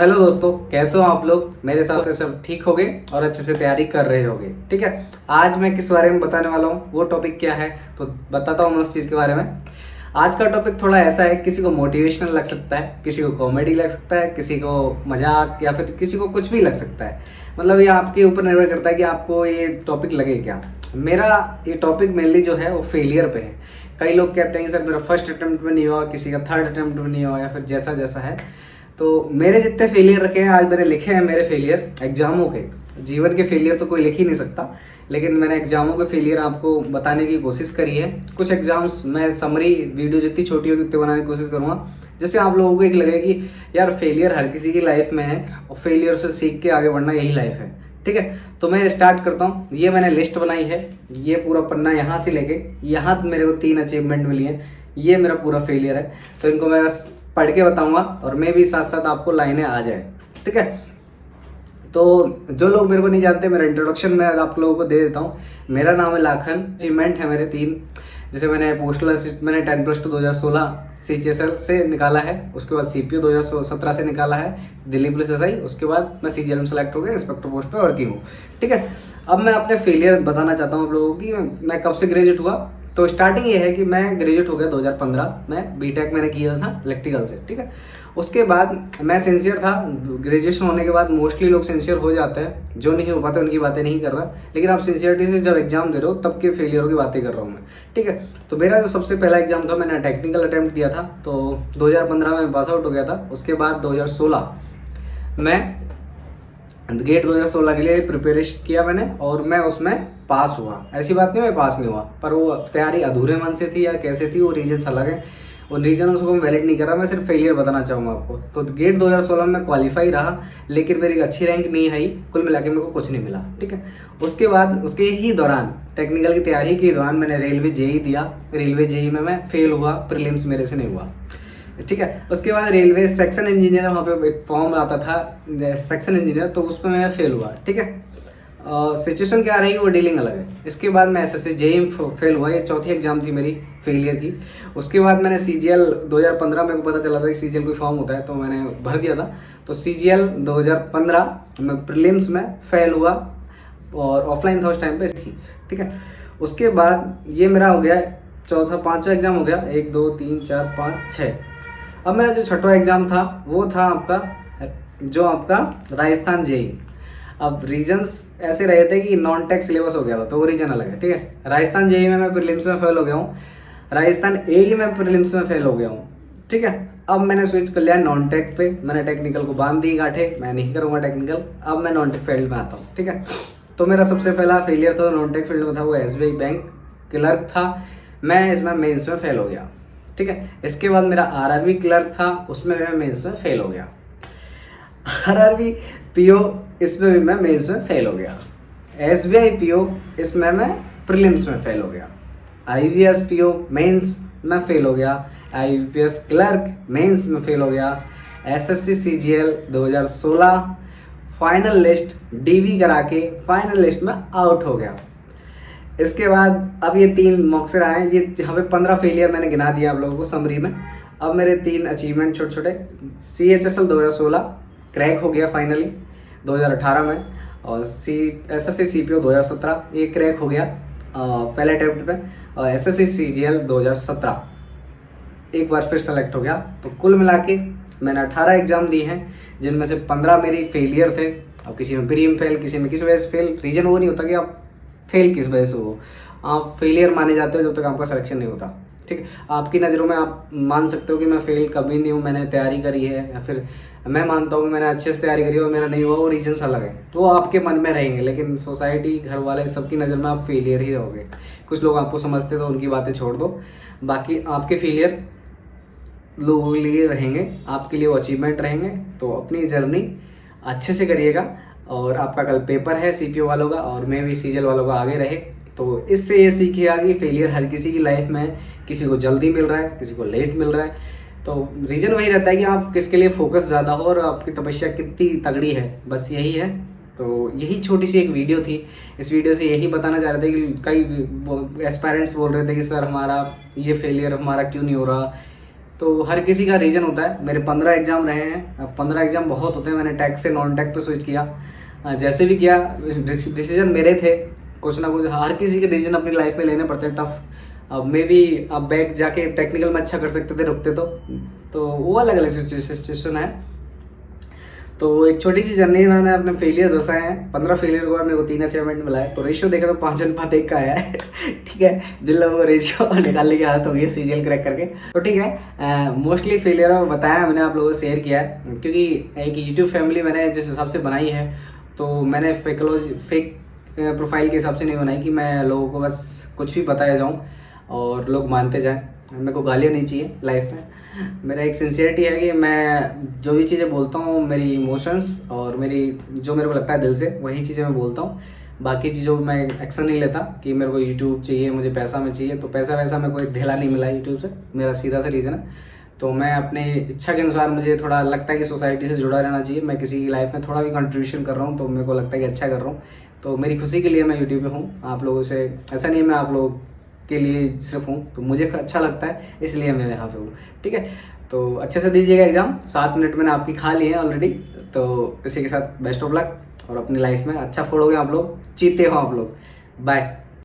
Hello दोस्तों, कैसे हो आप लोग। मेरे हिसाब से सब ठीक हो गए और अच्छे से तैयारी कर रहे होगे। ठीक है, आज मैं किस बारे में बताने वाला हूँ, वो टॉपिक क्या है तो बताता हूँ मैं उस चीज़ के बारे में। आज का टॉपिक थोड़ा ऐसा है, किसी को मोटिवेशनल लग सकता है, किसी को कॉमेडी लग सकता है, किसी को मजाक या फिर किसी को कुछ भी लग सकता है। मतलब ये आपके ऊपर निर्भर करता है कि आपको ये टॉपिक लगे क्या। मेरा ये टॉपिक मेनली जो है वो फेलियर पे है। कई लोग कहते हैं कि सर मेरा फर्स्ट अटेम्प्ट में नहीं हुआ, किसी का थर्ड अटेम्प्ट में नहीं हुआ, या फिर जैसा जैसा है। तो मेरे जितने फेलियर रखे हैं आज मैंने लिखे हैं, मेरे फेलियर एग्जामों के। जीवन के फेलियर तो कोई लिख ही नहीं सकता, लेकिन मैंने एग्जामों के फेलियर आपको बताने की कोशिश करी है। कुछ एग्जाम्स मैं समरी वीडियो जितनी छोटी होगी उतनी बनाने की कोशिश करूँगा, जिससे आप लोगों को एक लगे कि यार फेलियर हर किसी की लाइफ में है और फेलियर से सीख के आगे बढ़ना यही लाइफ है। ठीक है, तो मैं स्टार्ट करता हूँ। ये मैंने लिस्ट बनाई है, ये पूरा पन्ना यहाँ से लेके यहाँ मेरे को 3 अचीवमेंट मिली है। ये मेरा पूरा फेलियर है, तो इनको मैं बस पढ़ के बताऊंगा और मैं भी साथ साथ आपको लाइनें आ जाए। ठीक है, तो जो लोग मेरे को नहीं जानते, मेरा इंट्रोडक्शन मैं आप लोगों को दे देता हूँ। मेरा नाम है लाखन। अचीवमेंट है मेरे 3, जैसे मैंने पोस्टल असिस्ट मैंने 10+2 2016 CGSL से निकाला है। उसके बाद CPO 2017 से निकाला है, दिल्ली पुलिस SI। उसके बाद मैं CGL में सेलेक्ट हो गया, इंस्पेक्टर पोस्ट पे वर्किंग हूँ। ठीक है, अब मैं अपने फेलियर बताना चाहता हूँ आप लोगों की। मैं कब से ग्रेजुएट हुआ, तो स्टार्टिंग ये है कि मैं ग्रेजुएट हो गया 2015 में। बीटेक मैंने किया था इलेक्ट्रिकल से। ठीक है, उसके बाद मैं सिंसियर था। ग्रेजुएशन होने के बाद मोस्टली लोग सिंसियर हो जाते हैं, जो नहीं हो पाते उनकी बातें नहीं कर रहा, लेकिन आप सिंसियरिटी से जब एग्जाम दे रहे हो तब के फेलियरों की बातें कर रहा हूँ मैं। ठीक है, तो मेरा जो सबसे पहला एग्जाम था, मैंने टेक्निकल अटेम्प्ट दिया था, तो 2015 में पास आउट हो गया था। उसके बाद 2016 में गेट 2016 के लिए प्रिपरेशन किया मैंने और मैं उसमें पास हुआ। ऐसी बात नहीं मैं पास नहीं हुआ, पर वो तैयारी अधूरे मन से थी या कैसे थी, वो रीजन अलग है। उन रीजनों को मैं वैलिड नहीं कर रहा, मैं सिर्फ फेलियर बताना चाहूँगा आपको। तो गेट 2016 में क्वालिफाई रहा, लेकिन मेरी अच्छी रैंक नहीं आई। कुल मिला के मेरे को कुछ नहीं मिला। ठीक है, उसके बाद उसके ही दौरान टेक्निकल की तैयारी के दौरान मैंने रेलवे जेई दिया। रेलवे जेई में मैं फेल हुआ, प्रीलिम्स मेरे से नहीं हुआ। ठीक है, उसके बाद रेलवे सेक्शन इंजीनियर, वहाँ पे एक फॉर्म आता था सेक्शन इंजीनियर, तो उसमें मैं फेल हुआ। ठीक है, सिचुएशन क्या रही वो डीलिंग अलग है। इसके बाद मैं SSC जेई फेल हुआ, ये चौथी एग्जाम थी मेरी फेलियर की। उसके बाद मैंने CGL 2015 मेरे को पता चला था कि CGL कोई फॉर्म होता है, तो मैंने भर दिया था। तो CGL 2015 में प्रीलिम्स में फेल हुआ और ऑफलाइन था उस टाइम पे थी। ठीक है, उसके बाद ये मेरा हो गया चौथा, 5वां एग्जाम हो गया। 1 2 3 4 5 6। अब मेरा जो 6वां एग्जाम था वो था आपका राजस्थान जेई। अब रीजन्स ऐसे रहे थे कि नॉन टेक सिलेबस हो गया था, तो वो रीजन अलग है। ठीक है, राजस्थान जेई में मैं प्रीलिम्स में फेल हो गया हूँ, राजस्थान AE में प्रीलिम्स में फेल हो गया हूँ। ठीक है, अब मैंने स्विच कर लिया नॉन टेक पे। मैंने टेक्निकल को बांध दी गांठे, मैं नहीं करूँगा टेक्निकल। अब मैं नॉन टेक फील्ड में आता हूँ। ठीक है, तो मेरा सबसे पहला फेलियर था नॉन टेक फील्ड में था, वो SBI बैंक क्लर्क था। मैं इसमें मेंस में फेल हो गया। ठीक है, इसके बाद मेरा RRB क्लर्क था, उसमें मैं मेंस में फेल हो गया। RRB PO, इसमें भी मैं मेंस में फेल हो गया। SBI PO, इसमें मैं प्रीलिम्स में फेल हो गया। IVS PO मेंस में फेल हो गया। IBPS क्लर्क मेंस में फेल हो गया। SSC CGL 2016 final list DV करा के फाइनल लिस्ट में आउट हो गया। इसके बाद अब ये 3 मॉक से आए, ये यहाँ पे 15 फेलियर मैंने गिना दिया आप लोगों को समरी में। अब मेरे 3 अचीवमेंट छोटे छोटे। CHSL 2016 क्रैक हो गया फाइनली 2018 में, और SSC CPO 2017 ये क्रैक हो गया पहले अटेम्प्ट पे, और SSC CGL 2017 एक बार फिर सेलेक्ट हो गया। तो कुल मिला के मैंने 18 एग्जाम दिए हैं, जिनमें से 15 मेरी फेलियर थे। अब किसी में प्रीम फेल, किसी में किस वजह से फेल। रीजन वो नहीं होता कि आप फेल किस वजह से हो, आप फेलियर माने जाते हो जब तक आपका सिलेक्शन नहीं होता। ठीक है, आपकी नज़रों में आप मान सकते हो कि मैं फेल कभी नहीं हूँ, मैंने तैयारी करी है, या फिर मैं मानता हूँ कि मैंने अच्छे से तैयारी करी है और मेरा नहीं हुआ, वो रीजन्स अलग है, तो वो आपके मन में रहेंगे। लेकिन सोसाइटी, घर वाले, सबकी नज़र में आप फेलियर ही रहोगे। कुछ लोग आपको समझते तो उनकी बातें छोड़ दो, बाकी आपके फेलियर लोगों के लिए रहेंगे, आपके लिए वो अचीवमेंट रहेंगे। तो अपनी जर्नी अच्छे से करिएगा, और आपका कल पेपर है CPO वालों का, और मैं भी CGL वालों का आगे रहे। तो इससे ये सीखिएगा कि फेलियर हर किसी की लाइफ में है। किसी को जल्दी मिल रहा है, किसी को लेट मिल रहा है, तो रीज़न वही रहता है कि आप किसके लिए फोकस ज़्यादा हो और आपकी तपस्या कितनी तगड़ी है, बस यही है। तो यही छोटी सी एक वीडियो थी। इस वीडियो से यही बताना चाह रहे थे कि कई एस्पायरेंट्स बोल रहे थे कि सर हमारा ये फेलियर हमारा क्यों नहीं हो रहा, तो हर किसी का रीज़न होता है। मेरे 15 एग्ज़ाम रहे हैं, 15 एग्ज़ाम बहुत होते हैं। मैंने टैग से नॉन टैग पे स्विच किया, जैसे भी किया डिसीजन मेरे थे। कुछ ना कुछ हर किसी के डिसीजन अपनी लाइफ में लेने पड़ते हैं टफ। अब मे बी अब बैक जाके टेक्निकल में अच्छा कर सकते थे रुकते तो वो अलग अलग सिचुएशन है। तो एक छोटी सी जर्नी में मैंने अपने फेलियर दर्शाए हैं। 15 फेलियर के बाद मेरे को 3 अचीवमेंट मिला है। तो रेशियो देखा तो 5:1 का आया है ठीक है, जिन लोगों को रेशियो निकालने की आदत होगी सीजीएल क्रैक करके, तो ठीक है। मोस्टली फेलियर बताया मैंने, आप लोगों से शेयर किया है, क्योंकि एक यूट्यूब फैमिली मैंने जिस हिसाब से बनाई है, तो मैंने फेक प्रोफाइल के हिसाब से नहीं बनाई कि मैं लोगों को बस कुछ भी बताया जाऊँ और लोग मानते जाएं। मेरे को गालियाँ नहीं चाहिए लाइफ में। मेरा एक सिंसियरिटी है कि मैं जो भी चीज़ें बोलता हूँ, मेरी इमोशंस और मेरी जो मेरे को लगता है दिल से, वही चीज़ें मैं बोलता हूँ। बाकी चीज़ों में मैं एक्शन नहीं लेता कि मेरे को यूट्यूब चाहिए, मुझे पैसा में चाहिए। तो पैसा वैसा मेरे को एक ढेला नहीं मिला यूट्यूब से, मेरा सीधा सा रीज़न है। तो मैं अपने इच्छा के अनुसार, मुझे थोड़ा लगता है कि सोसाइटी से जुड़ा रहना चाहिए। मैं किसी की लाइफ में थोड़ा भी कंट्रीब्यूशन कर रहा हूँ तो मेरे को लगता है कि अच्छा कर रहा हूँ। तो मेरी खुशी के लिए मैं यूट्यूब पे हूँ। आप लोगों से ऐसा नहीं है मैं आप लोग के लिए सिर्फ हूँ, तो मुझे अच्छा लगता है इसलिए मैं यहाँ पे हूँ, ठीक है। तो अच्छे से दीजिएगा एग्ज़ाम। 7 मिनट मैंने आपकी खा लिए हैं ऑलरेडी। तो इसी के साथ बेस्ट ऑफ लक और अपनी लाइफ में अच्छा फोड़ोगे आप लोग, जीते हो आप लोग। बाय।